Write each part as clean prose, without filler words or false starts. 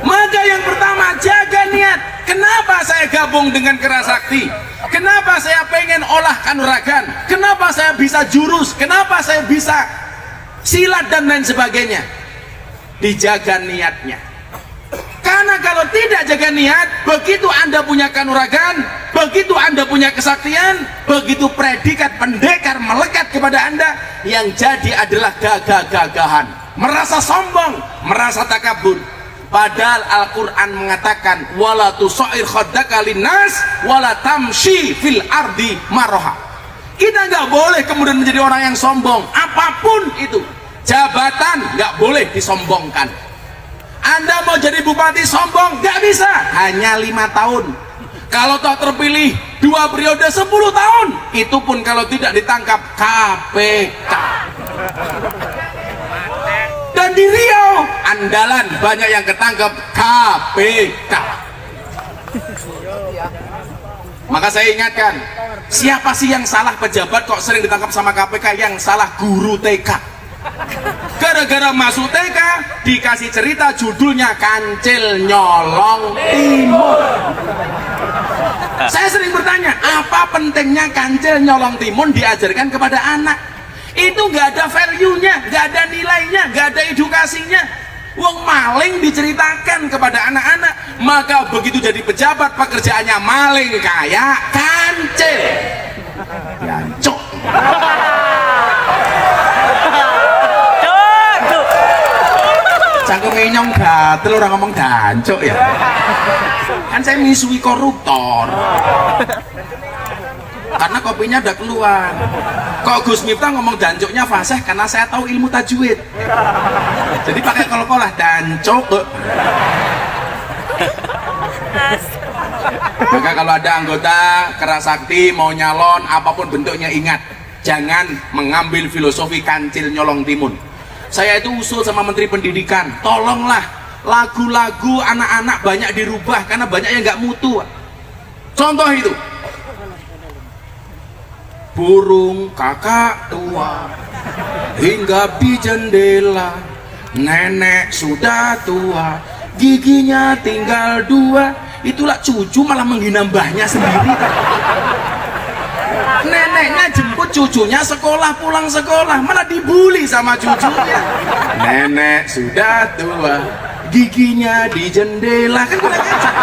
Maka yang pertama, jaga niat. Kenapa saya gabung dengan Kerasakti? Kenapa saya pengen olah kanuragan? Kenapa saya bisa jurus? Kenapa saya bisa silat dan lain sebagainya? Dijaga niatnya. Karena kalau tidak jaga niat, begitu Anda punya kanuragan, begitu Anda punya kesaktian, begitu predikat pendekar melekat kepada Anda, yang jadi adalah gagah-gagahan, merasa sombong, merasa takabur. Padahal Al-Quran mengatakan wala tusair khaddaka linnas wala tamshi fil ardi maroha. Kita nggak boleh kemudian menjadi orang yang sombong, apapun itu. Jabatan nggak boleh disombongkan. Anda mau jadi bupati sombong nggak bisa, hanya 5 tahun. Kalau toh terpilih 2 periode 10 tahun, itu pun kalau tidak ditangkap KPK. Dan di Riau andalan banyak yang ketangkep KPK. Maka saya ingatkan, siapa sih yang salah pejabat kok sering ditangkap sama KPK? Yang salah guru TK. Gara-gara masuk TK dikasih cerita judulnya Kancil Nyolong Timun. Saya sering bertanya, apa pentingnya Kancil Nyolong Timun diajarkan kepada anak? Itu nggak ada value-nya, nggak ada nilainya, nggak ada edukasinya. Wong maling diceritakan kepada anak-anak, maka begitu jadi pejabat pekerjaannya maling kayak kancil. Jancuk. Cangkem nyong gatel orang ngomong dancuk ya. Kan saya misui koruptor. Karena kopinya udah keluar. Kok Gus Miftah ngomong dancuknya fasih karena saya tahu ilmu tajwid. Jadi pakai kol-kolah dancuk. Maka kalau ada anggota Kerasakti mau nyalon apapun bentuknya, ingat, jangan mengambil filosofi Kancil Nyolong Timun. Saya itu usul sama Menteri Pendidikan, tolonglah lagu-lagu anak-anak banyak dirubah karena banyak yang nggak mutu. Contoh itu, burung kakak tua hingga di jendela, nenek sudah tua giginya tinggal 2. Itulah cucu malah menghina mbahnya sendiri. Neneknya jemput cucunya sekolah, pulang sekolah malah dibully sama cucunya. Nenek sudah tua giginya di jendela, kan kurang ajar.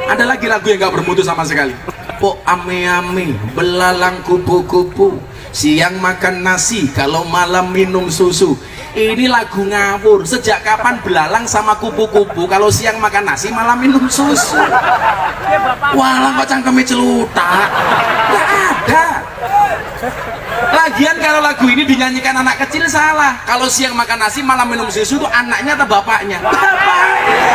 Ada lagi lagu yang gak bermutu sama sekali. Pok ame-ame belalang kupu-kupu, siang makan nasi kalau malam minum susu. Ini lagu ngawur. Sejak kapan belalang sama kupu-kupu kalau siang makan nasi malam minum susu? Walah kok cangkeme celutak. Gak ada. Lagian kalau lagu ini dinyanyikan anak kecil salah. Kalau siang makan nasi malam minum susu itu anaknya atau bapaknya? Bapaknya.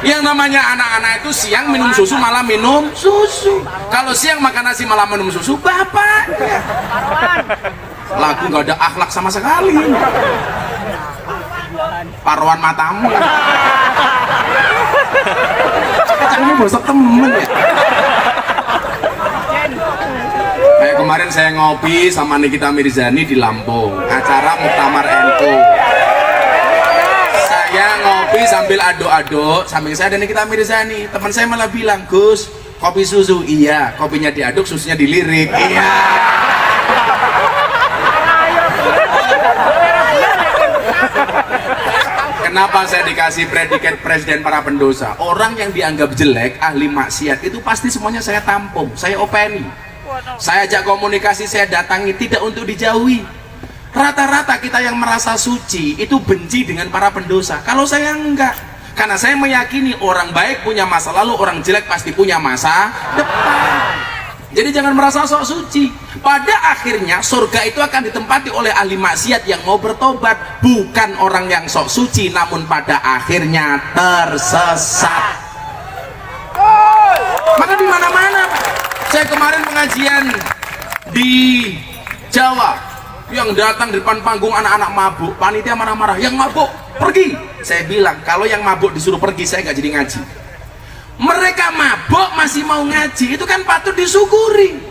Yang namanya anak-anak itu siang minum susu malam minum susu. Kalau siang makan nasi malam minum susu bapaknya. Lagu nggak ada akhlak sama sekali. Paruan matamu. Kamu bosok temen ya. Kayak kemarin saya ngopi sama Nikita Mirzani di Lampung, acara Muktamar NU. Saya ngopi sambil aduk-aduk, samping saya ada Nikita Mirzani. Teman saya malah bilang, Gus, kopi susu? Iya. Kopinya diaduk, susunya dilirik. Iya. Kenapa saya dikasih predikat presiden para pendosa? Orang yang dianggap jelek, ahli maksiat, itu pasti semuanya saya tampung, saya openi. Saya ajak komunikasi, saya datangi, tidak untuk dijauhi. Rata-rata kita yang merasa suci itu benci dengan para pendosa. Kalau saya enggak, karena saya meyakini orang baik punya masa lalu, orang jelek pasti punya masa depan. Jadi jangan merasa sok suci. Pada akhirnya surga itu akan ditempati oleh ahli maksiat yang mau bertobat, bukan orang yang sok suci namun pada akhirnya tersesat. Maka di mana-mana, saya kemarin pengajian di Jawa, yang datang di depan panggung anak-anak mabuk, panitia marah-marah, yang mabuk pergi. Saya bilang, kalau yang mabuk disuruh pergi, saya nggak jadi ngaji. Mereka mabuk masih mau ngaji, itu kan patut disyukuri.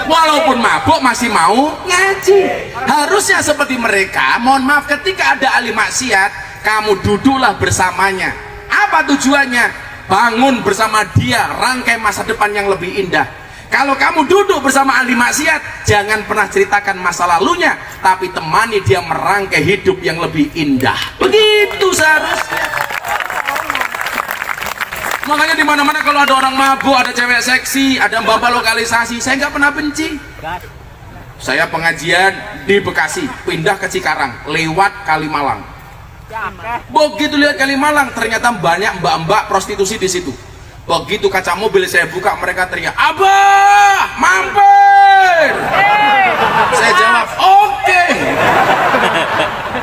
walaupun mabuk masih mau ngaji. Harusnya seperti mereka. Mohon maaf, ketika ada ahli maksiat, kamu duduklah bersamanya. Apa tujuannya? Bangun bersama dia rangkai masa depan yang lebih indah. Kalau kamu duduk bersama ahli maksiat, jangan pernah ceritakan masa lalunya, tapi temani dia merangkai hidup yang lebih indah. Begitu seharusnya. Makanya di mana-mana kalau ada orang mabuk, ada cewek seksi, ada mbak lokalisasi, saya nggak pernah benci. Saya pengajian di Bekasi, pindah ke Cikarang, lewat Kalimalang. Begitu lihat Kalimalang, ternyata banyak mbak-mbak prostitusi di situ. Begitu kaca mobil saya buka, mereka teriak, "Abah, mampir!" Saya jawab, "Oke."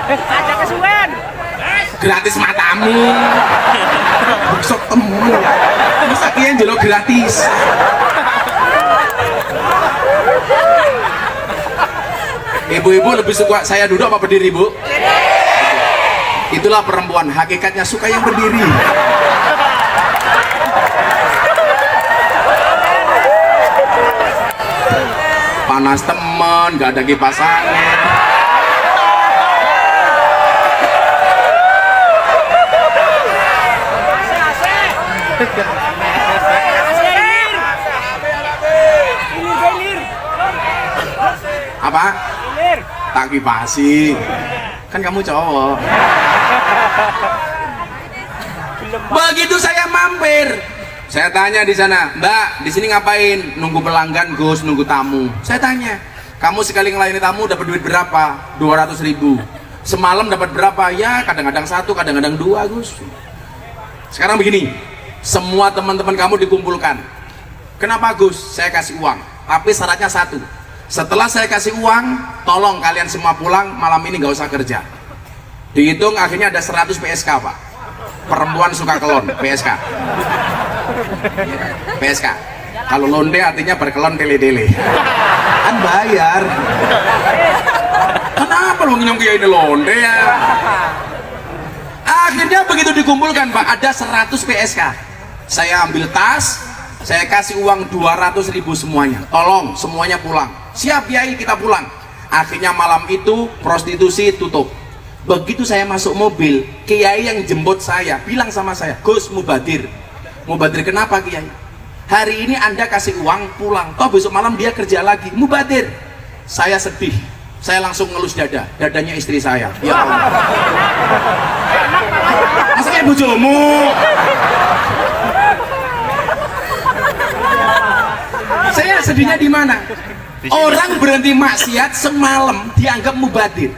Ada kesuwen. Gratis matamu. Besok temu. Masa kian jelok gratis. Ibu-ibu lebih suka saya duduk apa berdiri, Bu? Itulah perempuan, hakikatnya suka yang berdiri. Panas temen, gak ada kipas angin. Apa? Tak kipasi. Kan kamu cowok. Begitu saya mampir, saya tanya di sana, "Mbak, di sini ngapain?" "Nunggu pelanggan, Gus, nunggu tamu." Saya tanya, "Kamu sekali ngelayani tamu dapat duit berapa?" 200.000. "Semalam dapat berapa?" "Ya, kadang-kadang 1, kadang-kadang 2, Gus." Sekarang begini, semua teman-teman kamu dikumpulkan. "Kenapa, Gus?" "Saya kasih uang, tapi syaratnya satu. Setelah saya kasih uang, tolong kalian semua pulang, malam ini nggak usah kerja." Dihitung akhirnya ada 100 PSK, Pak. Perempuan suka kelon, PSK. PSK. Kalau londe artinya berkelon tele-tele. Kan bayar. Kenapa lu nginyong kayak ini londe ya? Akhirnya begitu dikumpulkan, Pak, ada 100 PSK. Saya ambil tas, saya kasih uang 200.000 semuanya. Tolong semuanya pulang. "Siap, Kiai, kita pulang." Akhirnya malam itu prostitusi tutup. Begitu saya masuk mobil, Kiai yang jemput saya bilang sama saya, "Gus, mubadir." "Mubadir kenapa, Kiai?" "Hari ini Anda kasih uang pulang, toh besok malam dia kerja lagi." "Mubadir." Saya sedih, saya langsung ngelus dada, dadanya istri saya. Ya Allah, masa kayak bojomu? Saya sedihnya di mana? Orang berhenti maksiat semalam dianggap mubadir.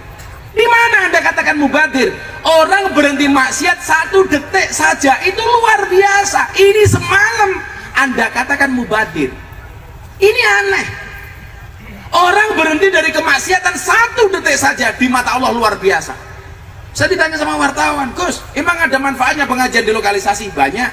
Di mana Anda katakan mubadir? Orang berhenti maksiat 1 detik saja itu luar biasa. Ini semalam Anda katakan mubadir. Ini aneh. Orang berhenti dari kemaksiatan 1 detik saja di mata Allah luar biasa. Saya ditanya sama wartawan, "Gus, emang ada manfaatnya pengajian di lokalisasi?" "Banyak."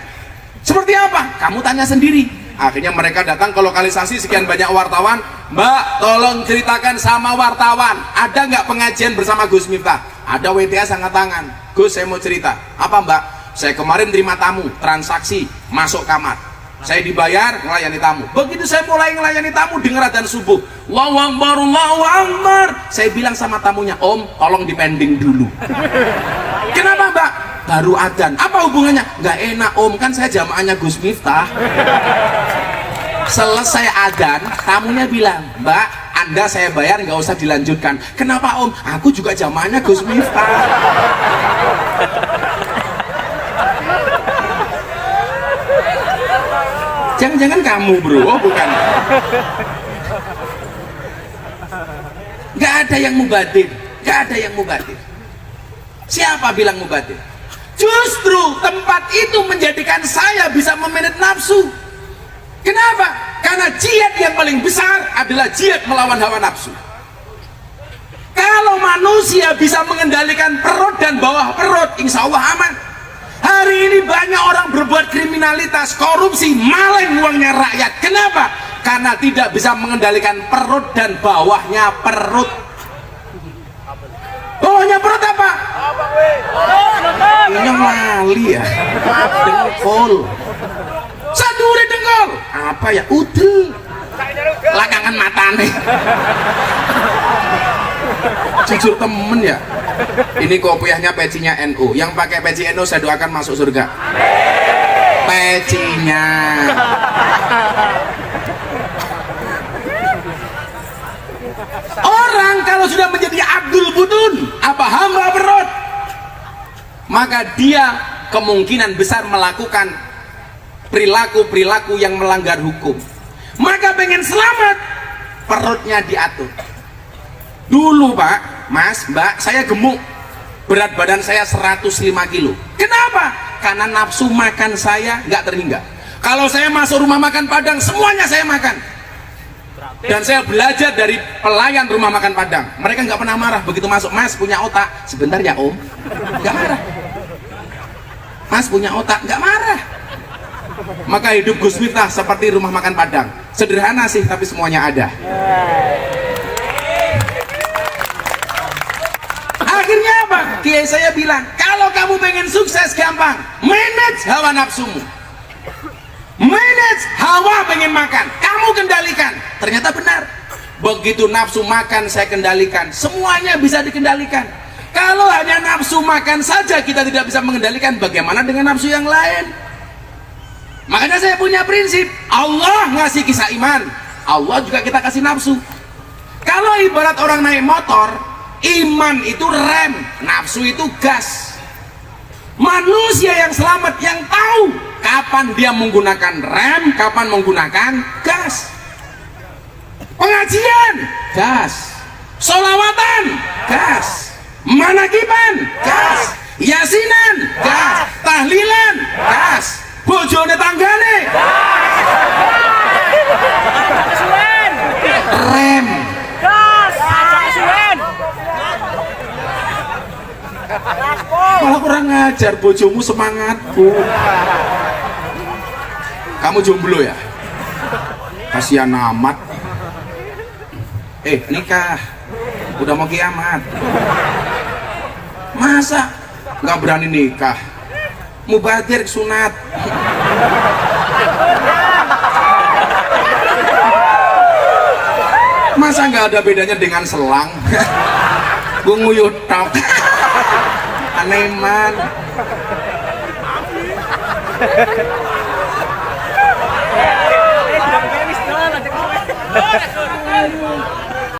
"Seperti apa?" "Kamu tanya sendiri." Akhirnya mereka datang ke lokalisasi, sekian banyak wartawan. "Mbak, tolong ceritakan sama wartawan, ada nggak pengajian bersama Gus Miftah?" "Ada, WTA angkat tangan." "Gus, saya mau cerita." "Apa, Mbak?" "Saya kemarin terima tamu, transaksi, masuk kamar. Saya dibayar, melayani tamu. Begitu saya mulai melayani tamu, dengar adzan subuh. Allahu Akbar, Allahu Akbar." Saya bilang sama tamunya, "Om, tolong dipending dulu." "Kenapa, Mbak?" "Baru adzan." "Apa hubungannya?" "Nggak enak, Om, kan saya jamaahnya Gus Miftah." Selesai adzan, tamunya bilang, "Mbak, Anda saya bayar, nggak usah dilanjutkan." "Kenapa, Om?" "Aku juga jamaahnya Gus Miftah." Jangan-jangan kamu, bro? Oh, bukan. Nggak ada yang mubadir, nggak ada yang mubadir. Siapa bilang mubadir? Justru tempat itu menjadikan saya bisa memanage nafsu. Kenapa? Karena jihad yang paling besar adalah jihad melawan hawa nafsu. Kalau manusia bisa mengendalikan perut dan bawah perut, insya Allah aman. Hari ini banyak orang berbuat kriminalitas, korupsi, maling uangnya rakyat. Kenapa? Karena tidak bisa mengendalikan perut dan bawahnya perut. Bawahnya perut apa? Ini yang lali ya. Dengkul. Sadure dengkul. Apa ya? Udel. Lakangan tekan matane. Jujur temen ya. Ini kopiahnya pecinya NU. Yang pakai peci NU saya doakan masuk surga. Pecinya. Orang kalau sudah menjadi Abdul Butun, apa hamba perut, maka dia kemungkinan besar melakukan perilaku-perilaku yang melanggar hukum. Maka pengen selamat, perutnya diatur. Dulu Pak, Mas, Mbak, saya gemuk, berat badan saya 105 kilo. Kenapa? Karena nafsu makan saya nggak terhingga. Kalau saya masuk rumah makan Padang, semuanya saya makan. Dan saya belajar dari pelayan rumah makan Padang, mereka nggak pernah marah begitu masuk. Mas punya otak, sebentar ya Om, nggak marah. Mas punya otak, nggak marah. Maka hidup Gus Miftah seperti rumah makan Padang, sederhana sih tapi semuanya ada. Akhirnya apa? Kiai saya bilang, kalau kamu pengen sukses gampang, manage hawa nafsumu. Manage hawa pengen makan, kamu kendalikan. Ternyata benar. Begitu nafsu makan saya kendalikan, semuanya bisa dikendalikan. Kalau hanya nafsu makan saja kita tidak bisa mengendalikan, bagaimana dengan nafsu yang lain? Makanya saya punya prinsip, Allah ngasih kisah iman, Allah juga kita kasih nafsu. Kalau ibarat orang naik motor, iman itu rem, nafsu itu gas. Manusia yang selamat yang tahu kapan dia menggunakan rem, kapan menggunakan gas. Pengajian, gas. Solawatan, gas. Manakiban, gas. Yasinan, gas. Tahlilan, gas. Bojone tanggane, rem, gas. malah kurang ngajar. Bojomu semangatku. Kamu jomblo ya? Kasihan amat. Nikah, udah mau kiamat, masa nggak berani nikah? Mubadir sunat. Masa nggak ada bedanya dengan selang? Gue nguyuh tok. Aneman.